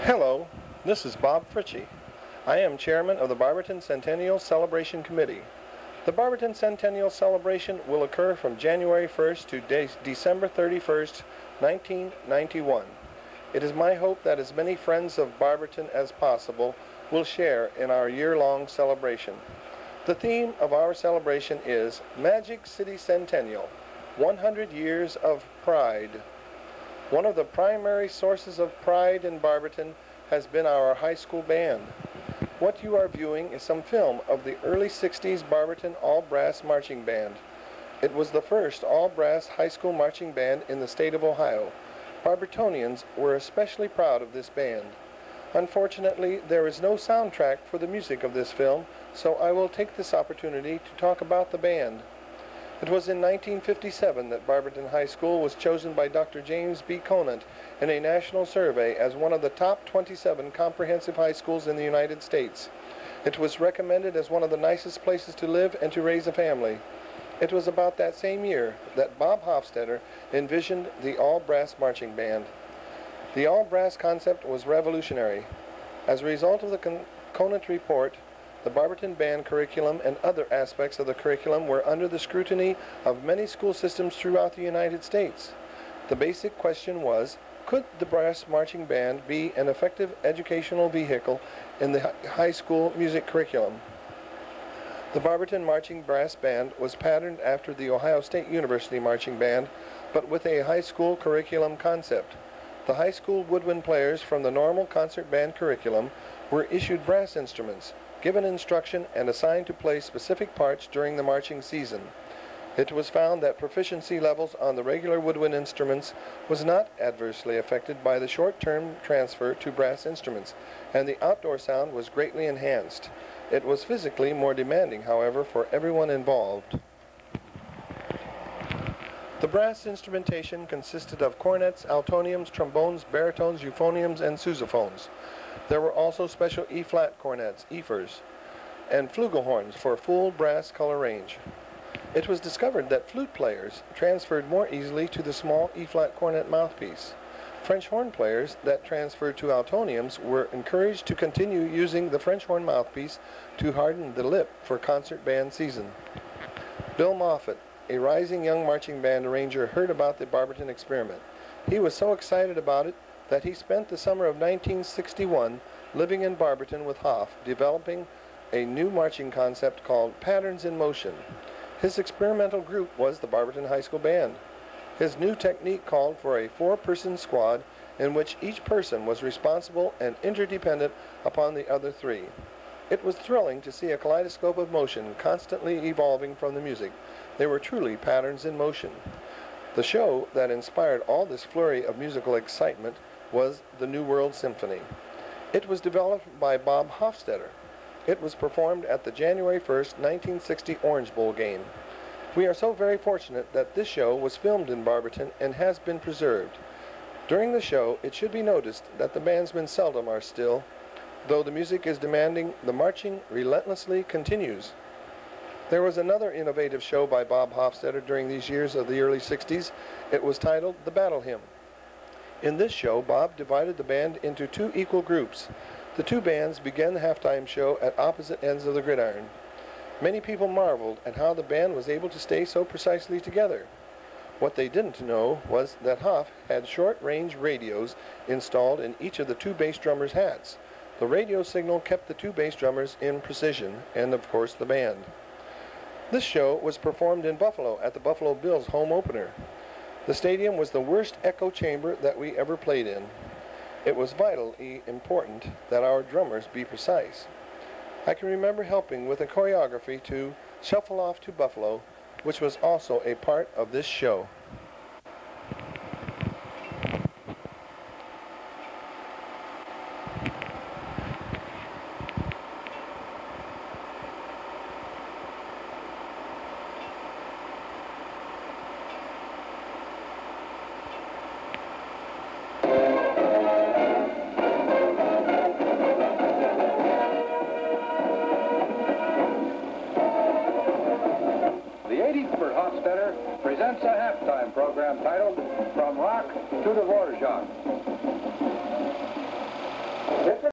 Hello, this is Bob Fritchie. I am chairman of the Barberton Centennial Celebration Committee. The Barberton Centennial Celebration will occur from January 1st to December 31st, 1991. It is my hope that as many friends of Barberton as possible will share in our year-long celebration. The theme of our celebration is Magic City Centennial, 100 Years of Pride. One of the primary sources of pride in Barberton has been our high school band. What you are viewing is some film of the early 60s Barberton All-Brass Marching Band. It was the first all-brass high school marching band in the state of Ohio. Barbertonians were especially proud of this band. Unfortunately, there is no soundtrack for the music of this film, so I will take this opportunity to talk about the band. It was in 1957 that Barberton High School was chosen by Dr. James B. Conant in a national survey as one of the top 27 comprehensive high schools in the United States. It was recommended as one of the nicest places to live and to raise a family. It was about that same year that Bob Hofstetter envisioned the all-brass marching band. The all-brass concept was revolutionary. As a result of the Conant report, the Barberton band curriculum and other aspects of the curriculum were under the scrutiny of many school systems throughout the United States. The basic question was, could the brass marching band be an effective educational vehicle in the high school music curriculum? The Barberton Marching Brass Band was patterned after the Ohio State University Marching Band, but with a high school curriculum concept. The high school woodwind players from the normal concert band curriculum were issued brass instruments, given instruction, and assigned to play specific parts during the marching season. It was found that proficiency levels on the regular woodwind instruments was not adversely affected by the short-term transfer to brass instruments, and the outdoor sound was greatly enhanced. It was physically more demanding, however, for everyone involved. The brass instrumentation consisted of cornets, altoniums, trombones, baritones, euphoniums, and sousaphones. There were also special E-flat cornets, ephers, and flugelhorns for full brass color range. It was discovered that flute players transferred more easily to the small E-flat cornet mouthpiece. French horn players that transferred to altoniums were encouraged to continue using the French horn mouthpiece to harden the lip for concert band season. Bill Moffett, a rising young marching band arranger, heard about the Barberton experiment. He was so excited about it that he spent the summer of 1961 living in Barberton with Hoff, developing a new marching concept called Patterns in Motion. His experimental group was the Barberton High School Band. His new technique called for a 4-person squad in which each person was responsible and interdependent upon the other 3. It was thrilling to see a kaleidoscope of motion constantly evolving from the music. They were truly patterns in motion. The show that inspired all this flurry of musical excitement was the New World Symphony. It was developed by Bob Hofstetter. It was performed at the January 1st, 1960 Orange Bowl game. We are so very fortunate that this show was filmed in Barberton and has been preserved. During the show, it should be noticed that the bandsmen seldom are still. Though the music is demanding, the marching relentlessly continues. There was another innovative show by Bob Hofstetter during these years of the early 60s. It was titled The Battle Hymn. In this show, Bob divided the band into 2 equal groups. The 2 bands began the halftime show at opposite ends of the gridiron. Many people marveled at how the band was able to stay so precisely together. What they didn't know was that Hoff had short-range radios installed in each of the 2 bass drummers' hats. The radio signal kept the 2 bass drummers in precision, and of course the band. This show was performed in Buffalo at the Buffalo Bills home opener. The stadium was the worst echo chamber that we ever played in. It was vitally important that our drummers be precise. I can remember helping with the choreography to Shuffle Off to Buffalo, which was also a part of this show. Presents a halftime program titled From Rock to the Dvorak.